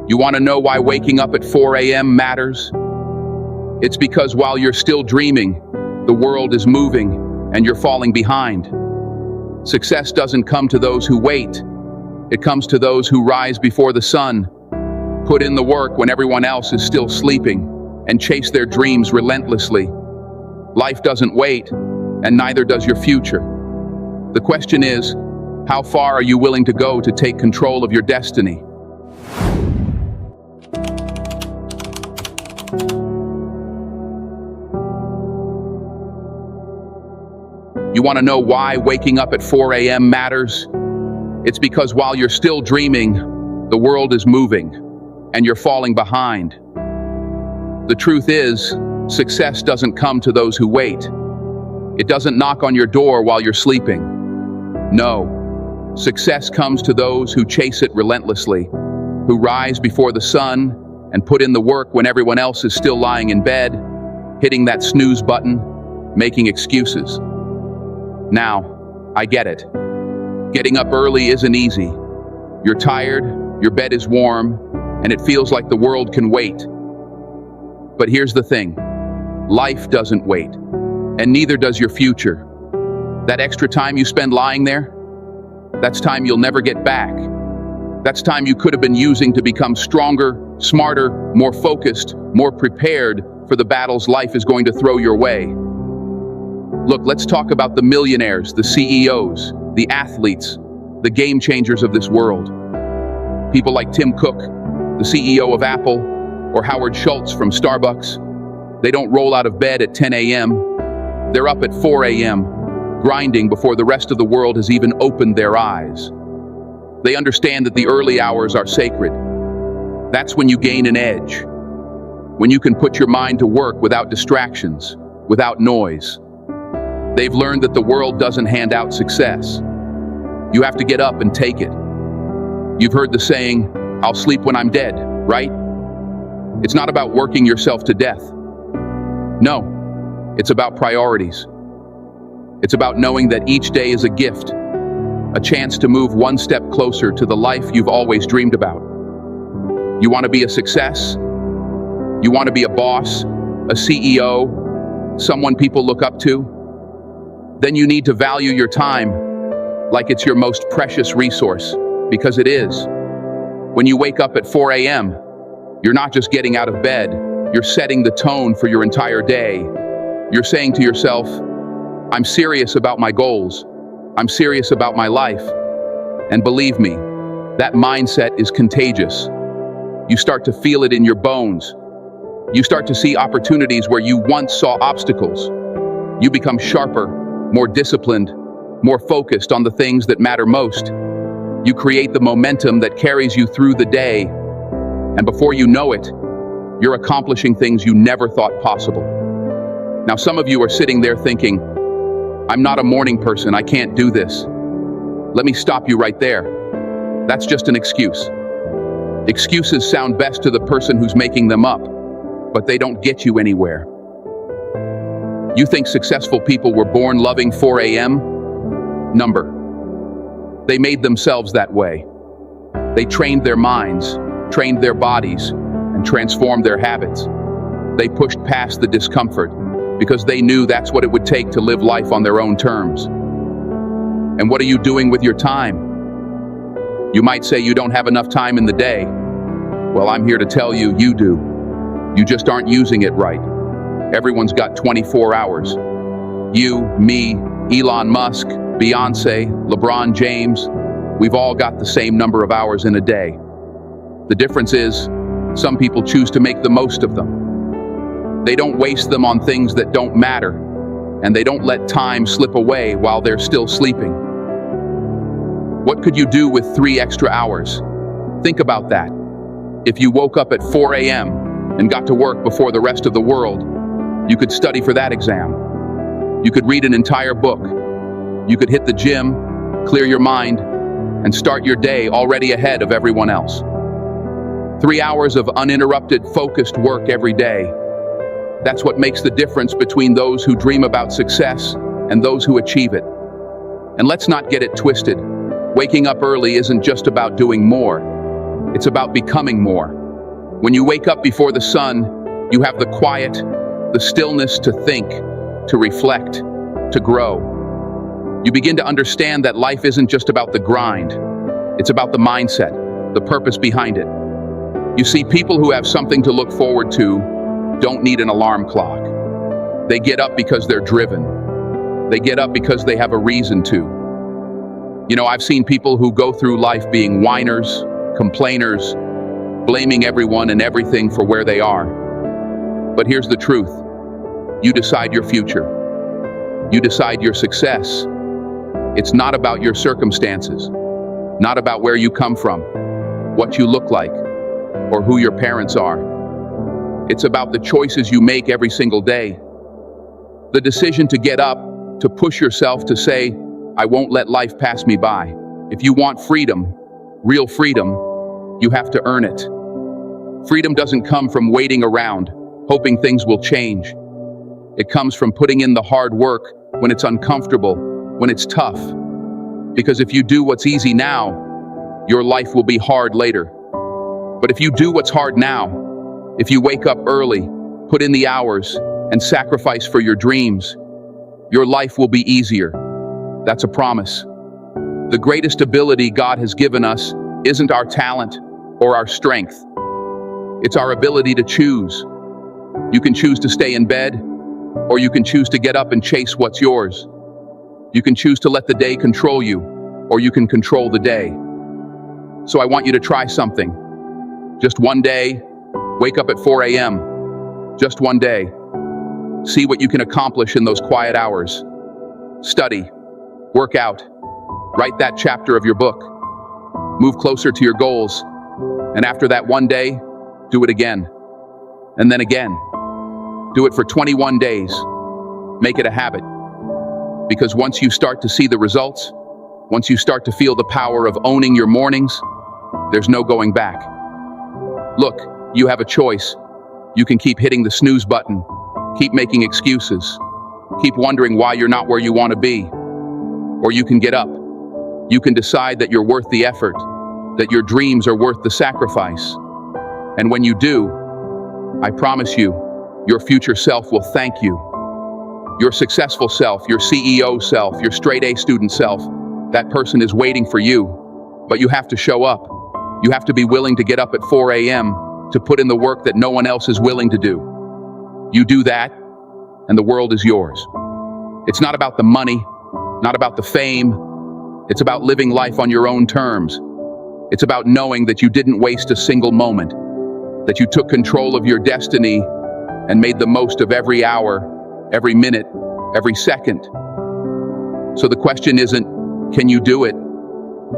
You want to know why waking up at 4 a.m. matters? It's because while you're still dreaming, the world is moving and you're falling behind. Success doesn't come to those who wait. It comes to those who rise before the sun, put in the work when everyone else is still sleeping, and chase their dreams relentlessly. Life doesn't wait, and neither does your future. The question is, how far are you willing to go to take control of your destiny? You want to know why waking up at 4 a.m. matters? It's because while you're still dreaming, the world is moving, and you're falling behind. The truth is, success doesn't come to those who wait. It doesn't knock on your door while you're sleeping. No, success comes to those who chase it relentlessly, who rise before the sun and put in the work when everyone else is still lying in bed, hitting that snooze button, making excuses. Now, I get it. Getting up early isn't easy. You're tired, your bed is warm, and it feels like the world can wait. But here's the thing. Life doesn't wait, and neither does your future. That extra time you spend lying there, that's time you'll never get back. That's time you could have been using to become stronger, smarter, more focused, more prepared for the battles life is going to throw your way. Look, let's talk about the millionaires, the CEOs, the athletes, the game changers of this world. People like Tim Cook, the CEO of Apple, or Howard Schultz from Starbucks. They don't roll out of bed at 10 a.m. They're up at 4 a.m., grinding before the rest of the world has even opened their eyes. They understand that the early hours are sacred. That's when you gain an edge, when you can put your mind to work without distractions, without noise. They've learned that the world doesn't hand out success. You have to get up and take it. You've heard the saying, "I'll sleep when I'm dead," right? It's not about working yourself to death. No, it's about priorities. It's about knowing that each day is a gift, a chance to move one step closer to the life you've always dreamed about. You want to be a success? You want to be a boss, a CEO, someone people look up to? Then you need to value your time like it's your most precious resource, because it is. When you wake up at 4 a.m., you're not just getting out of bed, you're setting the tone for your entire day. You're saying to yourself, I'm serious about my goals. I'm serious about my life. And believe me, that mindset is contagious. You start to feel it in your bones. You start to see opportunities where you once saw obstacles. You become sharper, more disciplined, more focused on the things that matter most. You create the momentum that carries you through the day, and before you know it, you're accomplishing things you never thought possible. Now, some of you are sitting there thinking, I'm not a morning person, I can't do this. Let me stop you right there. That's just an excuse. Excuses sound best to the person who's making them up, but they don't get you anywhere. You think successful people were born loving 4 a.m.? Number. They made themselves that way. They trained their minds, trained their bodies, and transformed their habits. They pushed past the discomfort because they knew that's what it would take to live life on their own terms. And what are you doing with your time? You might say you don't have enough time in the day. Well, I'm here to tell you, you do. You just aren't using it right. Everyone's got 24 hours. You, me, Elon Musk, Beyonce, LeBron James, we've all got the same number of hours in a day. The difference is, some people choose to make the most of them. They don't waste them on things that don't matter, and they don't let time slip away while they're still sleeping. What could you do with 3 extra hours? Think about that. If you woke up at 4 a.m. and got to work before the rest of the world, you could study for that exam. You could read an entire book. You could hit the gym, clear your mind, and start your day already ahead of everyone else. 3 hours of uninterrupted, focused work every day. That's what makes the difference between those who dream about success and those who achieve it. And let's not get it twisted. Waking up early isn't just about doing more. It's about becoming more. When you wake up before the sun, you have the quiet, the stillness to think, to reflect, to grow. You begin to understand that life isn't just about the grind. It's about the mindset, the purpose behind it. You see, people who have something to look forward to don't need an alarm clock. They get up because they're driven. They get up because they have a reason to. You know, I've seen people who go through life being whiners, complainers, blaming everyone and everything for where they are. But here's the truth. You decide your future. You decide your success. It's not about your circumstances, not about where you come from, what you look like, or who your parents are. It's about the choices you make every single day. The decision to get up, to push yourself, to say, I won't let life pass me by. If you want freedom, real freedom, you have to earn it. Freedom doesn't come from waiting around, hoping things will change. It comes from putting in the hard work when it's uncomfortable, when it's tough. Because if you do what's easy now, your life will be hard later. But if you do what's hard now, if you wake up early, put in the hours, and sacrifice for your dreams, your life will be easier. That's a promise. The greatest ability God has given us isn't our talent or our strength. It's our ability to choose. You can choose to stay in bed, or you can choose to get up and chase what's yours. You can choose to let the day control you, or you can control the day. So I want you to try something. Just one day, wake up at 4 a.m. Just one day. See what you can accomplish in those quiet hours. Study, work out, write that chapter of your book. Move closer to your goals. And after that one day, do it again. And then again. Do it for 21 days. Make it a habit. Because once you start to see the results, once you start to feel the power of owning your mornings, there's no going back. Look, you have a choice. You can keep hitting the snooze button, keep making excuses, keep wondering why you're not where you want to be. Or you can get up. You can decide that you're worth the effort, that your dreams are worth the sacrifice. And when you do, I promise you, your future self will thank you. Your successful self, your CEO self, your straight-A student self, that person is waiting for you. But you have to show up. You have to be willing to get up at 4 a.m. to put in the work that no one else is willing to do. You do that, and the world is yours. It's not about the money, not about the fame. It's about living life on your own terms. It's about knowing that you didn't waste a single moment, that you took control of your destiny and made the most of every hour, every minute, every second. So the question isn't, can you do it?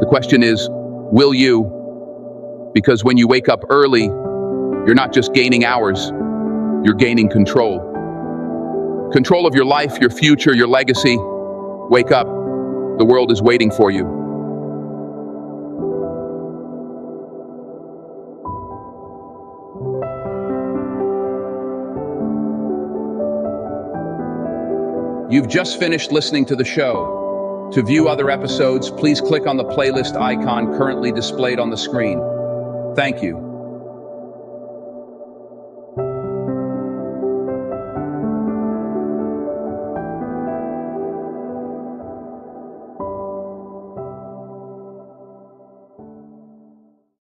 The question is, will you? Because when you wake up early, you're not just gaining hours, you're gaining control. Control of your life, your future, your legacy. Wake up. The world is waiting for you. You've just finished listening to the show. To view other episodes, please click on the playlist icon currently displayed on the screen. Thank you.